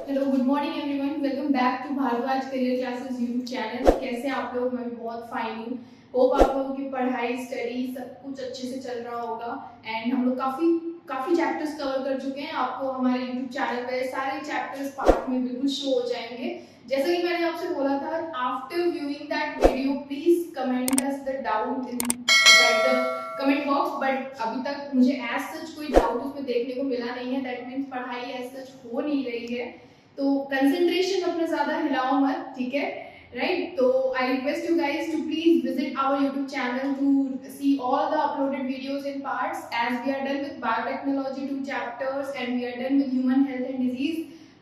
Hello good morning everyone, welcome back to Bharadwaj career classes YouTube channel. कैसे आप लोग? मैं बहुत फाइन हूँ। होप आप लोगों की पढ़ाई स्टडी सब कुछ अच्छे से चल रहा होगा। एंड हम लोग काफ़ी चैप्टर्स कवर कर चुके हैं। आपको हमारे यूट्यूब चैनल पे सारे चैप्टर्स पार्ट में बिल्कुल शो हो जाएंगे। जैसा कि मैंने आपसे बोला था, after viewing that video please comment us the doubt in the comment box. But अभी तक मुझे एज सच कोई डाउट उसमें देखने को मिला नहीं है। दैट मीन्स पढ़ाई एज सच हो नहीं रही है, तो कंसंट्रेशन अपना ज्यादा हिलाओ मत, ठीक है? राइट, तो I request you guys to please visit our YouTube channel to see all the uploaded videos in parts, as we are done with biotechnology 2 chapters and we are done with human health and disease.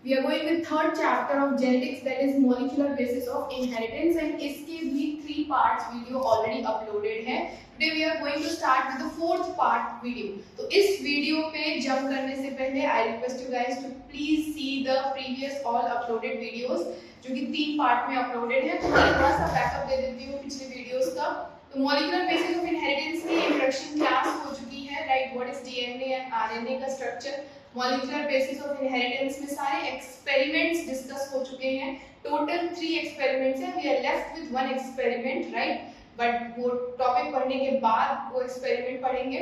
We are going with third chapter of genetics, that is molecular basis of inheritance, and इसके भी 3 parts video already uploaded है. Today we are going to start with the fourth part video. तो इस video पे jump करने से पहले I request you guys to please see the previous all uploaded videos जो कि 3 पार्ट में अपलोडेड है। तो मैं थोड़ा सा बैकअप दे देती हूँ पिछले वीडियोस का। तो मॉलिक्यूलर बेसिस ऑफ इनहेरिटेंस की इंट्रोडक्शन क्लास हो चुकी है, right? What is DNA and RNA का structure. Molecular basis of inheritance में सारे एक्सपेरिमेंट्स डिस्कस हो चुके हैं। टोटल 3 एक्सपेरिमेंट्स हैं। We are left with 1 experiment, right? But वो टॉपिक पढ़ने के बाद वो एक्सपेरिमेंट पढ़ेंगे।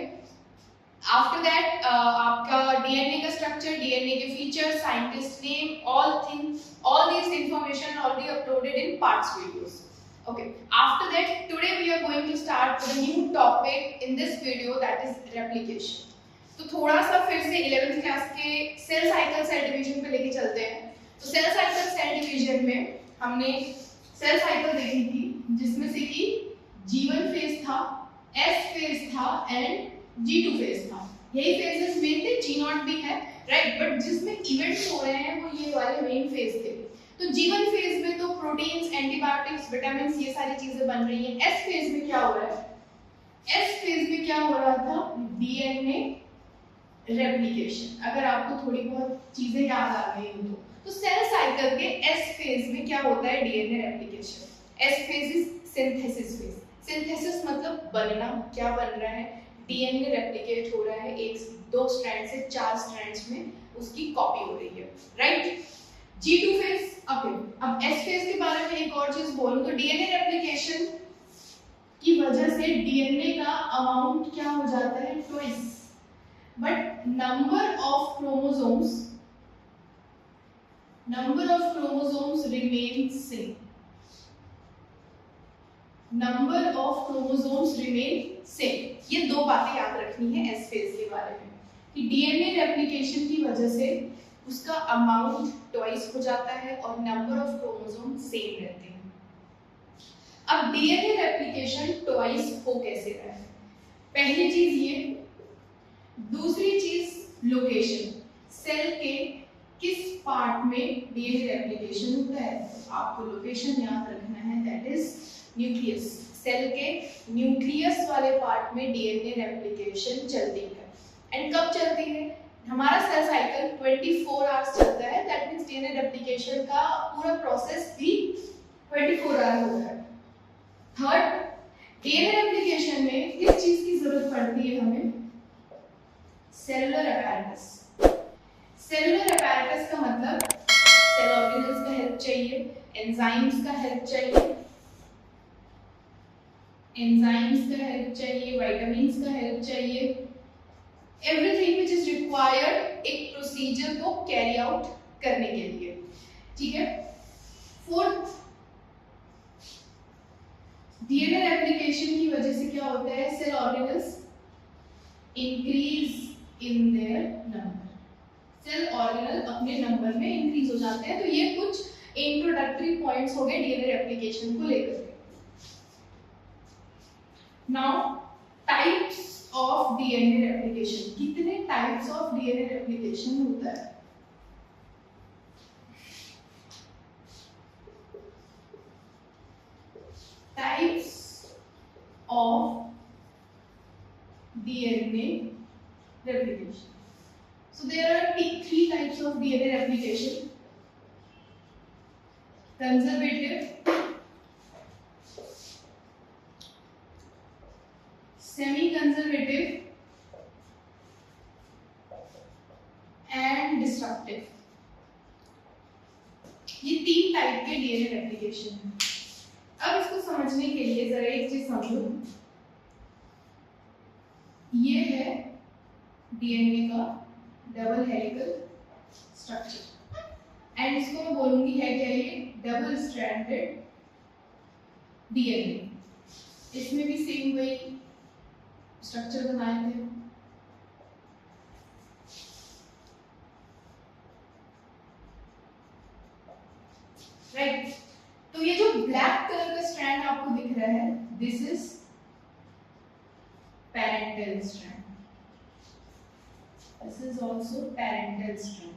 आफ्टर दैट आपका डीएनए का स्ट्रक्चर, डीएनए के features, scientist name, all these information already uploaded in parts videos. Okay, after that today we are going to start with a new topic in this video, that is replication. तो थोड़ा सा फिर से 11th class के cell cycle cell division पे लेके चलते हैं। तो सेल साइकिल सेल डिवीजन में हमने सेल साइकिल देखी थी, जिसमें से कि G1 फेज था, S फेज था एंड G2 फेज था। यही फेजेस मेन थे, G0 भी है, राइट? बट जिसमें इवेंट्स हो रहे हैं वो ये वाले मेन फेज थे। तो G1 फेज में तो प्रोटीन्स, एंटीबायोटिक्स, विटामिन्स, ये सारी चीजें बन रही हैं। S फेज में क्या हो रहा है? S फेज में क्या हो रहा था? DNA replication. अगर आपको थोड़ी बहुत चीजें याद आ गई हो तो सेल साइकिल के S फेज में क्या होता है? DNA replication. S phase is synthesis phase. Synthesis मतलब बनना, क्या बन रहा है? डीएनए रेप्लिकेट हो रहा है, 1-2 स्ट्रैंड से 4 स्ट्रैंड्स में उसकी कॉपी हो रही है, राइट? G2 phase. अब S फेज के बारे में एक और चीज बोलूं तो डीएनए रेप्लिकेशन की वजह से डीएनए का अमाउंट क्या हो जाता है? Twice, but number of chromosomes remain same. Number of chromosomes remain same. ये 2 बातें याद रखनी है एस फेज के बारे में कि डीएनए रेप्लिकेशन की वजह से उसका अमाउंट ट्वाइस हो जाता है और नंबर ऑफ क्रोमोसोम सेम रहते हैं। अब डीएनए रेप्लिकेशन ट्वाइस हो कैसे रहा है? पहली चीज ये, दूसरी चीज लोकेशन। सेल के किस पार्ट में डीएनए रेप्लिकेशन होता है? आपको लोकेशन याद रखना है, दैट इज न्यूक्लियस। सेल के न्यूक्लियस वाले पार्ट में डीएनए रेप्लिकेशन चलती है। एंड कब चलती है? हमारा सेल साइकिल 24 आवर्स चलता है, दैट मींस डीएनए रेप्लिकेशन का पूरा प्रोसेस भी 24 आवर होता है। थर्ड, डीएनए रेप्लिकेशन में किस चीज की जरूरत पड़ती है हमें? Cellular apparatus. सेलुलर अपैरेटस का मतलब सेल ऑर्गेनल्स का हेल्प चाहिए, एंजाइम्स का हेल्प चाहिए, विटामिन्स का हेल्प चाहिए, एवरीथिंग व्हिच इज रिक्वायर्ड एक प्रोसीजर को कैरी आउट करने के लिए, ठीक है? फोर्थ, डीएनए रेप्लिकेशन की वजह से क्या होता है? Cell organelles increase in their number. Cell organelle अपने नंबर में इंक्रीज हो जाते हैं। तो ये कुछ इंट्रोडक्टरी पॉइंट्स हो गए डीएनए रेप्लिकेशन को लेकर। Now types of DNA replication. कितने टाइप्स ऑफ डीएनए रेप्लिकेशन होता है? Types of DNA replication. So there are 3 types of DNA replication: conservative, semi-conservative and destructive. ये 3 टाइप के डीएनए रेप्लिकेशन है। अब इसको समझने के लिए जरा एक चीज समझो, ये है डीएनए का डबल हेलिकल स्ट्रक्चर एंड इसको मैं बोलूंगी है क्या, ये डबल स्ट्रैंडेड डीएनए। इसमें भी सेम वही स्ट्रक्चर बनाए थे। राइट, तो ये जो ब्लैक कलर का स्ट्रैंड आपको दिख रहा है, this is parental strand, this is also parental strand.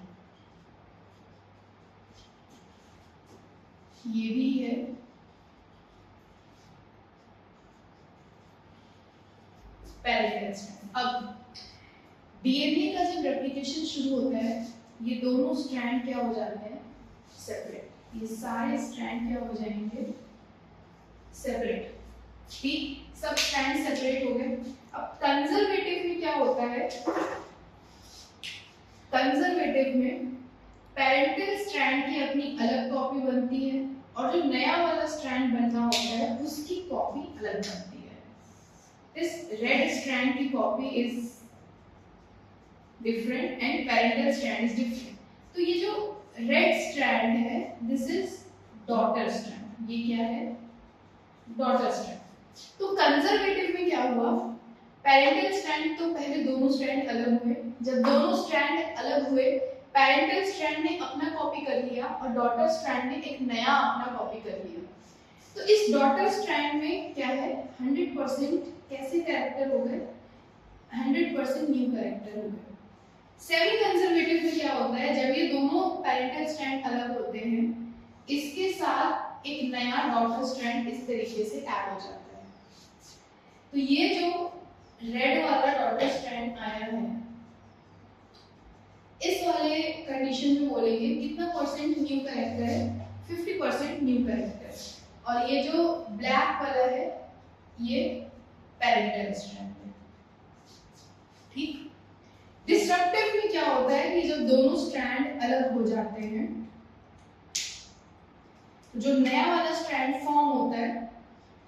ये भी है पेरेंटल स्ट्रैंड। अब डीएनए का जब रेप्लिकेशन शुरू होता है, ये दोनों स्ट्रैंड क्या हो जाते हैं, सेपरेट। ये सारे स्ट्रैंड क्या हो जाएंगे, सेपरेट। ठीक, सब स्ट्रैंड सेपरेट हो गए। अब कंजर्वेटिव में क्या होता है, कंजर्वेटिव में पेरेंटल स्ट्रैंड की अपनी अलग कॉपी बनती है और जो नया वाला स्ट्रैंड बनना होता है उसकी कॉपी अलग बनती है। This red strand की copy is different and parental strand is different. तो ये जो red strand है, this is daughter strand. ये क्या है, daughter strand. तो conservative में क्या हुआ, parental strand तो पहले दोनों strand अलग हुए, जब दोनों strand अलग हुए, parental strand ने अपना कॉपी कर लिया और daughter strand ने एक नया अपना कॉपी कर लिया। तो इस डॉटर स्ट्रैंड में क्या है, 100% कैसे कैरेक्टर हो गए, 100% न्यू कैरेक्टर हो गए। सेमी कंजर्वेटिव में क्या होता है, जब ये दोनों पेरेंटल स्ट्रैंड अलग होते हैं, इसके साथ एक नया डॉटर स्ट्रैंड इस तरीके से ऐड हो जाता है। तो ये जो रेड वाला डॉटर स्ट्रैंड आया है, इस वाले कंडीशन में बोलेंगे कितना परसेंट न्यू कैरेक्टर है, 50% न्यू कैरेक्टर। और ये जो ब्लैक वाला है, ये पेरेंटल स्ट्रैंड है। ठीक, डिस्ट्रक्टिव में क्या होता है कि जब दोनों स्ट्रैंड अलग हो जाते हैं, जो नया वाला स्ट्रैंड फॉर्म होता है,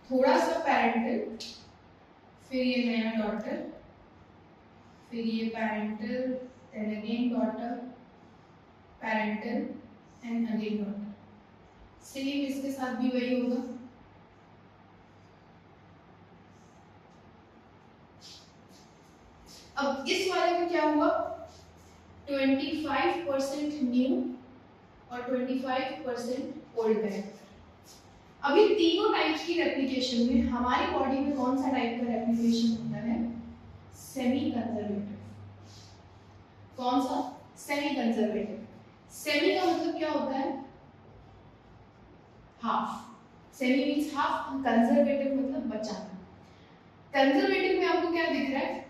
थोड़ा सा पेरेंटल, फिर ये नया डॉटर, फिर ये parental, then again daughter, parental and again daughter। Same इसके साथ भी वही होगा। अब इस वाले में क्या हुआ, 25% न्यू और 25% ओल्ड कैरेक्टर। अभी तीनों टाइप्स की रेप्लिकेशन में हमारी बॉडी में कौन सा टाइप का रेप्लिकेशन होता है, सेमी कंजर्वेटिव। कौन सा, सेमी कंजर्वेटिव। सेमी का मतलब क्या होता है, half. Semi means half, conservative मतलब बचाना। कंजर्वेटिव में आपको क्या दिख रहा है,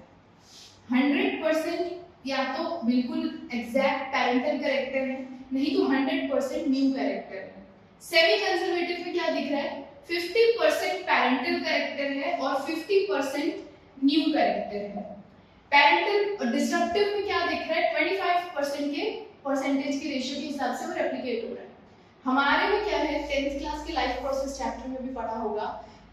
100% या तो बिल्कुल एग्जैक्ट पेरेंटल कैरेक्टर है, नहीं तो 100% न्यू कैरेक्टर है। सेमी कंजर्वेटिव में क्या दिख रहा है, 50% पेरेंटल कैरेक्टर है और 50% न्यू कैरेक्टर है। पेरेंटल और डिस्ट्रक्टिव में क्या दिख रहा है, 25% के परसेंटेज के रेशियो के हिसाब से वो रेप्लिकेट हो रहा है। हमारे में क्या है, 10th क्लास के लाइफ प्रोसेस चैप्टर में भी पढ़ा होगा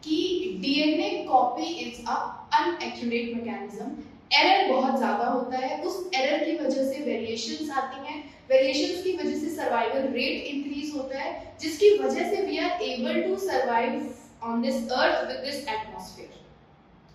कि DNA copy is a inaccurate mechanism. Error बहुत ज्यादा होता है, उस एरर की वजह से वेरिएशंस आती हैं, वेरिएशंस की वजह से सर्वाइवल रेट इंक्रीज होता है, जिसकी वजह से we are able to survive on this earth with this atmosphere.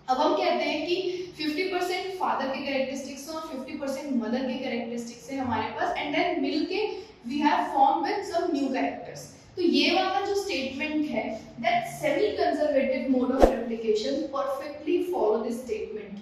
अब हम कहते हैं कि 50% फादर के कैरेक्टरिस्टिक्स और 50% मदर के कैरेक्टरिस्टिक्स है हमारे पास, एंड देन मिलके we have form with some new characters. तो ये वाला जो स्टेटमेंट है, that semi conservative mode of replication perfectly follow this statement.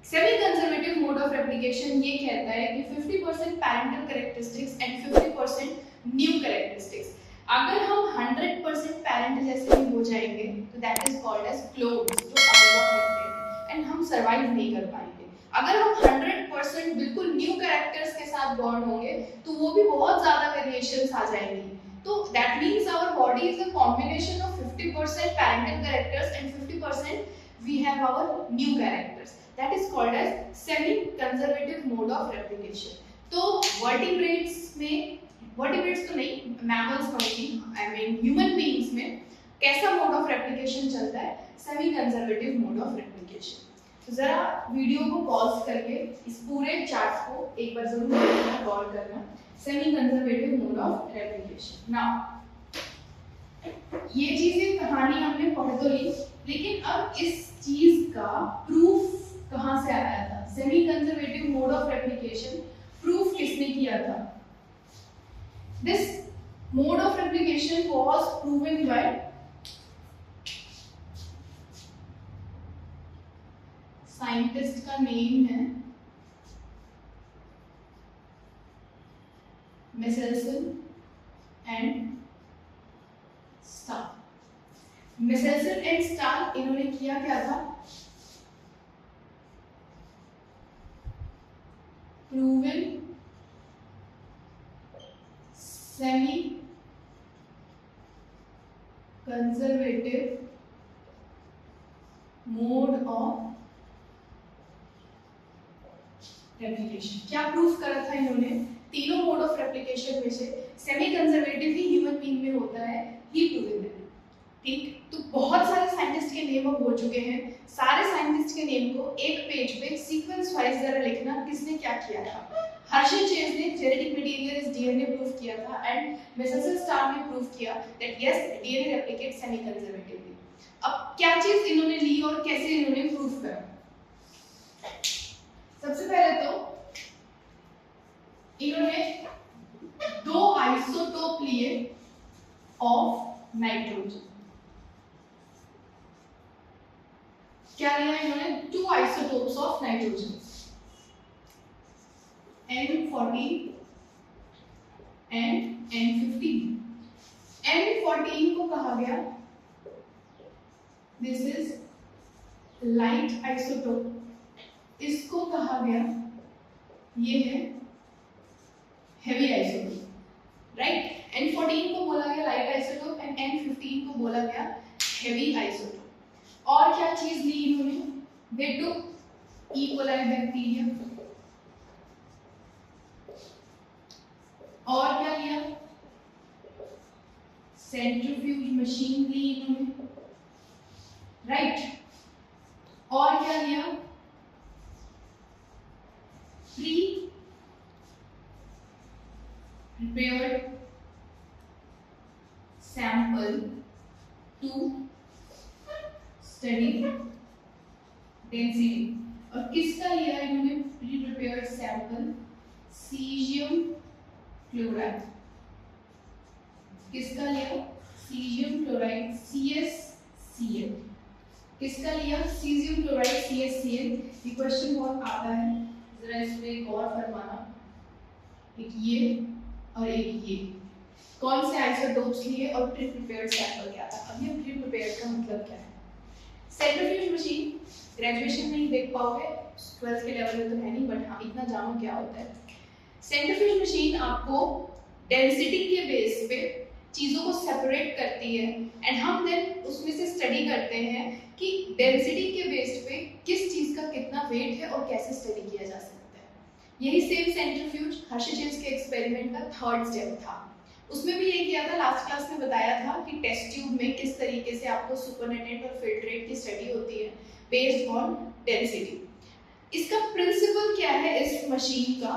Semi conservative mode of replication ये कहता है कि 50% parental characteristics and 50% new characteristics. अगर हम 100% पैरेंट जैसे ही हो जाएंगे तो that is called as clones, जो अल्फा कहते हैं, एंड हम सर्वाइव नहीं कर पाएंगे। अगर हम 100% बिल्कुल न्यू कैरेक्टर्स के साथ बॉर्न होंगे तो वो भी बहुत ज्यादा वेरिएशंस आ जाएंगी। तो that means our body is a combination of 50% parental characters and 50% we have our new characters. That is called as semi conservative mode of replication. तो वर्टिब्रेट्स में वर्टिब्रेट्स तो नहीं, मैमल्स में, आई मीन ह्यूमन बीइंग्स में कैसा mode of replication चलता है, semi conservative mode of replication. तो जरा वीडियो को पॉज करके इस पूरे चार्ट को एक बार जरूर देखना, गौर करना, semi conservative mode of replication. Now ये चीजें कहानी हमने पढ़ तो ली, लेकिन अब इस चीज का प्रूफ कहां से आया था? Semi conservative mode of replication proof किसने किया था? This mode of replication was proven by scientist का नेम है Meselson and star. Meselson and star इन्होंने किया क्या था? Proven semi conservative mode of replication. क्या प्रूफ करा था इन्होंने? तीनों मोड ऑफ रेप्लिकेशन में से सेमी कंजर्वेटिव ही ह्यूमन बीइंग में होता है, ही प्रूवन है। ठीक, तो बहुत सारे साइंटिस्ट के नेम अब हो चुके हैं। सारे साइंटिस्ट के नेम को एक पेज पे सीक्वेंस वाइज जरा लिखना, किसने क्या किया था? हर्षे चेज ने genetic material is DNA prove किया था, एंड मेसेल्सन स्टार ने प्रूव किया that yes DNA replicates semi conservatively. अब क्या चीज इन्होंने ली और कैसे इन्होंने प्रूव करा? सबसे पहले तो इन्होंने दो आइसोटोप लिए ऑफ नाइट्रोजन। क्या लिया इन्होंने? Two isotopes of nitrogen, N14 and N15। N14 को कहा गया दिस इज लाइट आइसोटोप, इसको कहा गया ये है हेवी आइसोटोप, राइट? N14 को बोला गया लाइट आइसोटोप एंड N15 को बोला गया हेवी आइसोटोप। और क्या चीज ली इन्होंने? दे टुक ई कोलाई बैक्टीरिया, और क्या लिया? सेंट्रीफ्यूज मशीन ली इन्होंने, राइट? और क्या लिया? Pre prepared sample to study density। और किसका लिया इन्होंने pre prepared sample? Caesium chloride. किसका लिया? Caesium chloride CsCl। किसका लिया? Caesium chloride CsCl। ये क्वेश्चन बहुत आता है, जरा इस पे गौर फरमाना। एक ये और एक ये, कौन से आइसोटोप्स लिए और प्री प्रिपेयर्ड सैंपल क्या था? अब ये प्री प्रिपेयर्ड का मतलब क्या है? सेंट्रीफ्यूज मशीन ग्रेजुएशन में ही देख पाओगे, 12th के लेवल में तो है नहीं, बट हाँ इतना जानो क्या होता है। सेंट्रीफ्यूज मशीन आपको डेंसिटी के बेस पे चीजों को सेपरेट करती है, एंड हम देन उसमें से स्टडी करते हैं कि डेंसिटी के बेस पे किस चीज का कितना वेट है और कैसे स्टडी किया जा सकता है। यही सेम सेंट्रीफ्यूज हर्षे चेज के एक्सपेरिमेंट का थर्ड स्टेप था। उसमें भी ये किया था, लास्ट क्लास में बताया था कि टेस्ट ट्यूब में किस तरीके से आपको सुपरनेटेंट और फिल्ट्रेट की स्टडी होती है बेस्ड ऑन डेंसिटी। इसका प्रिंसिपल क्या है? इस मशीन का,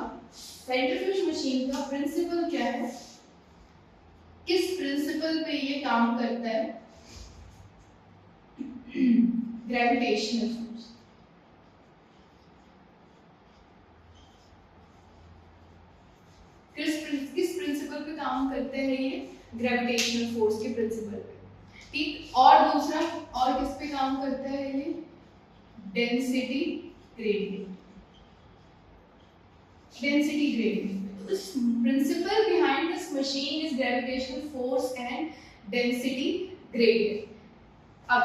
सेंट्रीफ्यूज मशीन का प्रिंसिपल क्या है? किस प्रिंसिपल पे ये काम करता है? Gravitational force. किस प्रिंसिपल पे काम करते हैं ये? ग्रेविटेशनल फोर्स के प्रिंसिपल पे, ठीक। और दूसरा, और किस पे काम करता है ये? Density gradient. Density gradient. तो this principle behind this machine is gravitational force and density gradient। अब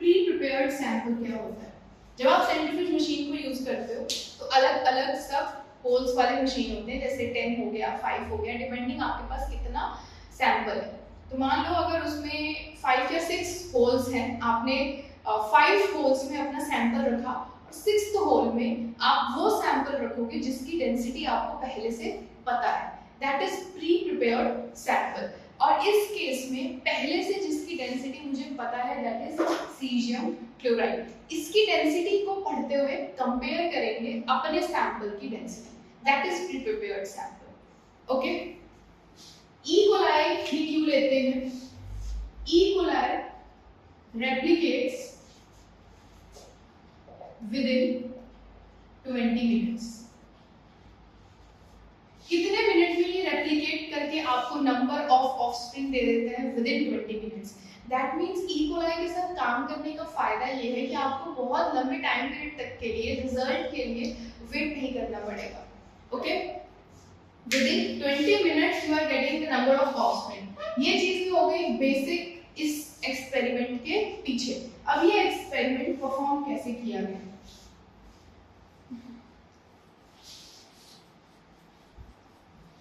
प्री प्रिपेयर्ड सैंपल क्या होता है? जब आप सेंट्रीफ्यूज मशीन को यूज करते हो तो अलग अलग सब होल्स वाले मशीन होते हैं, जैसे 10 हो गया, 5 हो गया, डिपेंडिंग आपके पास कितना सैंपल है। तो मान लो अगर उसमें 5 या 6 होल्स हैं, आपने 5 होल्स में अपना सैंपल रखा और 6th होल में आप वो सैंपल रखोगे जिसकी डेंसिटी आपको पहले से पता है। That is pre prepared sample. और इस केस में पहले से जिसकी डेंसिटी मुझे पता है दैट इज सीजियम क्लोराइड, इसकी डेंसिटी को पढ़ते हुए कंपेयर करेंगे अपने सैंपल की density, that is pre prepared sample. Okay, E coli ये क्यों लेते हैं? E coli replicates within 20 minutes। कितने मिनट में ये रेप्लिकेट करके आपको नंबर ऑफ ऑफस्प्रिंग दे देते हैं? Within 20 minutes. That means E coli के साथ काम करने का फायदा ये है कि आपको बहुत लंबे टाइम पीरियड तक के लिए रिजल्ट के लिए वेट नहीं करना पड़ेगा। Okay, within 20 minutes you are getting the number of offspring. ये चीज हो गई बेसिक इस एक्सपेरिमेंट के पीछे। अब ये एक्सपेरिमेंट परफॉर्म कैसे किया गया?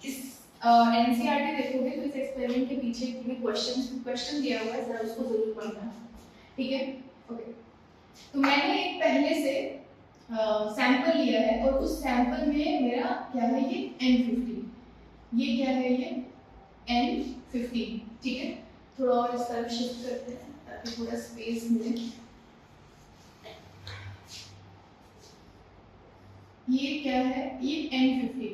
इस एनसीईआरटी देखोगे तो इस एक्सपेरिमेंट के पीछे भी क्वेश्चन दिया हुआ है, जरा उसको जरूर पढ़ना, ठीक है? ओके, तो मैंने एक पहले से सैंपल लिया है और उस सैंपल में मेरा क्या है? ये N50। ये क्या है? ये N50, ठीक है? थोड़ा और इस तरफ शिफ्ट करते हैं ताकि थोड़ा स्पेस मिले। ये क्या है? ये N50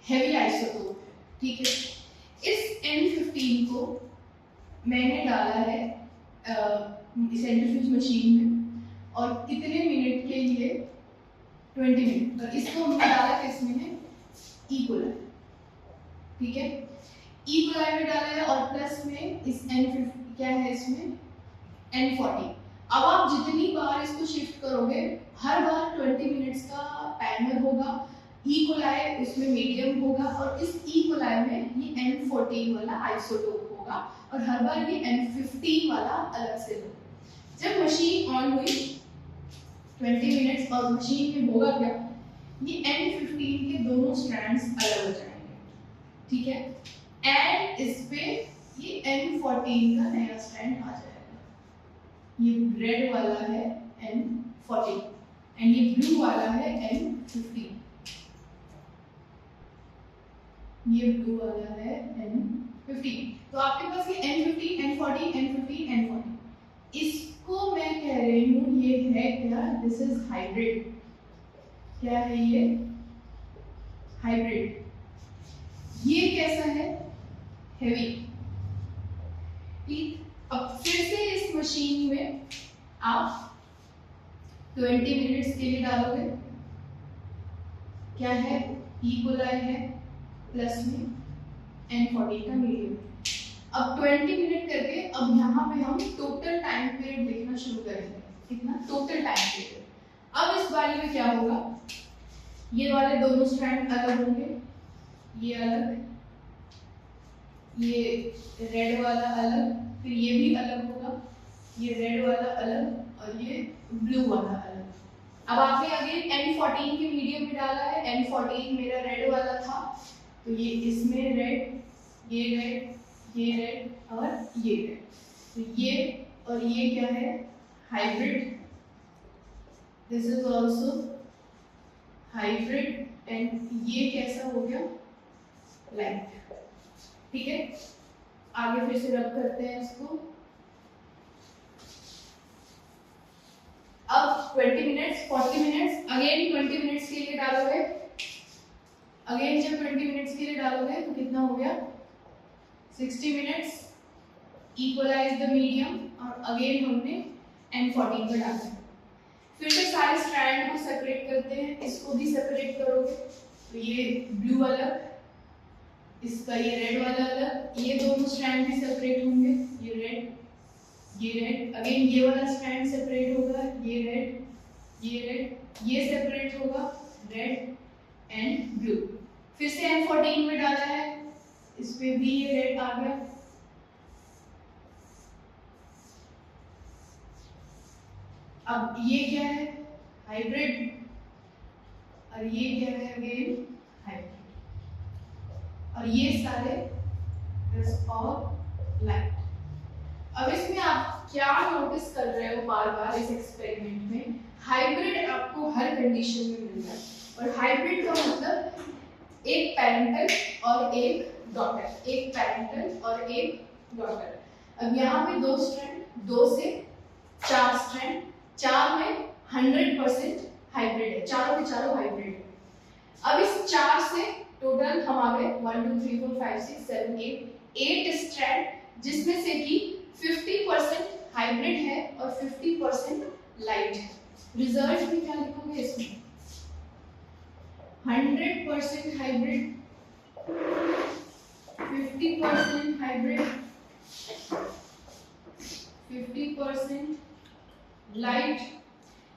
हेवी आइसोटोप है, ठीक है? इस N15 को मैंने डाला है सेंट्रीफ्यूज मशीन में, और कितने मिनट के लिए? 20 मिनट। और इसको हमने डाला किसमें है? ई कोलाई, ठीक है? ई कोलाई में डाला है और प्लस में इस N50 क्या है? इसमें N40। अब आप जितनी बार इसको शिफ्ट करोगे हर बार 20 मिनट्स का टाइमर होगा। ई कोलाई उसमें मीडियम होगा और इस ई कोलाई में ये N14 वाला आइसोटोप होगा और हर बार ये N15 वाला अलग से होगा। जब मशीन ऑन हुई 20 मिनट्स और मशीन में होगा क्या? ये N15 के दोनों स्ट्रैंड्स अलग हो जाएंगे, ठीक है? एंड इस पे ये N14 का नया स्ट्रैंड आ जाएगा। ये रेड वाला है N14 एंड ये ब्लू वाला है N15। ये ब्लू वाला है N15। तो आपके पास ये N15, N14, N15, N14। इसको मैं कह रही हूँ ये है क्या? This is hybrid. क्या है ये? हाइब्रिड। ये कैसा है? हेवी, ठीक। अब फिर से इस मशीन में आप 20 मिनट्स के लिए डालोगे। क्या है? ई कोलाई है प्लस में N40 का मीडियम। अब 20 मिनट करके अब यहाँ पे हम टोटल टाइम पीरियड देखना शुरू करेंगे। कितना? Total time period. अब इस वाले में क्या होगा? ये वाले दोनों स्ट्रैंड अलग होंगे, ये अलग, ये रेड वाला अलग, फिर ये भी अलग होगा, ये रेड वाला अलग और ये ब्लू वाला अलग। अब आपने अगेन N14 के मीडियम में डाला है। N14 मेरा रेड वाला था तो ये इसमें रेड, ये रेड, ये रेड और ये रेड। तो ये और ये क्या है? Hybrid. This is also hybrid and ये कैसा हो गया? लाइट, ठीक है? आगे फिर से रब करते हैं इसको। अब 20 मिनट्स, 40 मिनट्स, अगेन 20 मिनट्स के लिए डालोगे। अगेन जब 20 मिनट्स के लिए डालोगे तो कितना हो गया? 60 मिनट्स। इक्वलाइज द मीडियम और अगेन हमने N14 पर डाला है। फिर से सारे स्ट्रैंड को सेपरेट करते हैं। इसको भी सेपरेट करोगे तो ये ब्लू अलग, इसका ये रेड वाला अलग, ये दोनों स्ट्रैंड भी सेपरेट होंगे। ये रेड, ये रेड, अगेन ये वाला स्ट्रैंड सेपरेट होगा। ये रेड, ये रेड, ये सेपरेट होगा, रेड एंड ब्लू। फिर से N14 में डाला है, इस पे भी ये रेड आ गया। अब ये क्या है? हाइब्रिड। और ये क्या है? Again hybrid. और ये सारे और लाइट। अब इसमें आप क्या नोटिस कर रहे हो बार बार इस एक्सपेरिमेंट में? हाइब्रिड आपको हर कंडीशन में मिल रहा है। और हाइब्रिड का मतलब एक पेरेंटल और एक डॉटर, एक पेरेंटल और एक डॉटर। अब यहाँ पे 2 स्ट्रैंड, 2 से 4 स्ट्रैंड, 4 में 100% हाइब्रिड है, चारों के चारों हाइब्रिड है। अब इस 4 से टोटल हम आ गए 1 2 3 4 5 6 7 8 स्ट्रैंड, जिसमें से कि 50% हाइब्रिड है और 50% लाइट है। रिजल्ट में क्या लिखोगे इसमें? 100% हाइब्रिड, 50% हाइब्रिड, 50% लाइट।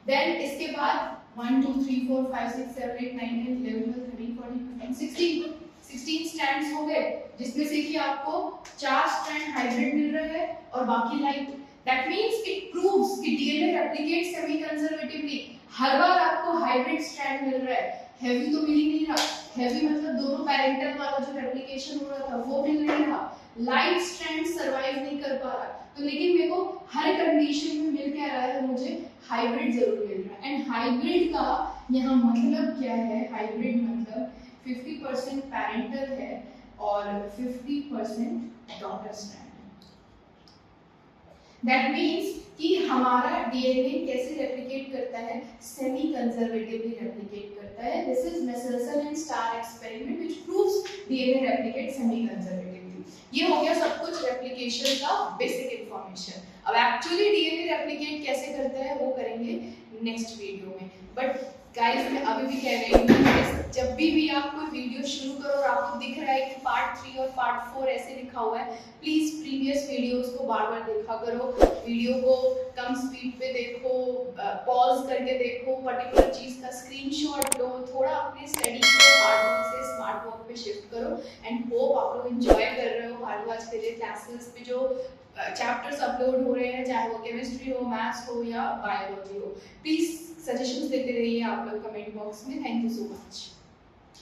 देन इसके बाद 1 2 3 4 5 6 7 8 9 10 11 12 13 14 15 16 स्ट्रैंड्स हो गए, जिसमें से कि आपको 4 स्ट्रैंड हाइब्रिड मिल रहे हैं और बाकी light. That means it proves कि डीएनए रेप्लिकेट सेमी कंजर्वेटिवली। हर बार आपको हाइब्रिड स्ट्रैंड मिल रहा है, हेवी तो मिल ही नहीं रहा। हेवी मतलब दोनों पैरेंटल वाला जो रेप्लिकेशन हो रहा था वो मिल नहीं रहा। लाइट स्ट्रैंड सर्वाइव नहीं कर पा रहा। तो लेकिन मेरे को हर कंडीशन में मिल क्या रहा है, मुझे हाइब्रिड जरूर मिल रहा है। एंड हाइब्रिड का यहाँ मतलब क्या है? हाइब्रिड मतलब 50% पैरेंटल है और 50% डॉटर स्ट्रैंड है। दैट मीन्स कि हमारा डीएनए कैसे रेप्लिकेट करता है? सेमी कंजर्वेटिवली रेप्लिकेट करता है। This is Meselson and Stahl experiment which proves DNA replicate semi conservatively. ये हो गया सब कुछ रेप्लिकेशन का बेसिक इंफॉर्मेशन। अब एक्चुअली डीएनए रेप्लिकेट कैसे करता है वो करेंगे नेक्स्ट वीडियो में। बट गाइस मैं अभी भी कह रही हूँ, जब भी आप कोई वीडियो शुरू करो और आपको दिख रहा है कि पार्ट 3 और पार्ट 4 ऐसे लिखा हुआ है, प्लीज प्रीवियस वीडियोस को बार-बार देखा करो। वीडियो को कम स्पीड पे देखो, पॉज करके देखो, पर्टिकुलर चीज का स्क्रीनशॉट लो, थोड़ा अपनी स्टडी को हार्ड वर्क से स्मार्ट वर्क पे शिफ्ट करो। एंड होप आप लोग एंजॉय कर रहे हो भारद्वाज करियर क्लासेस पे जो चैप्टर्स अपलोड हो रहे हैं, चाहे वो केमिस्ट्री हो, मैथ्स हो या बायोलॉजी हो। प्लीज सजेशंस देते रहिए आप लोग कमेंट बॉक्स में। Thank you so much.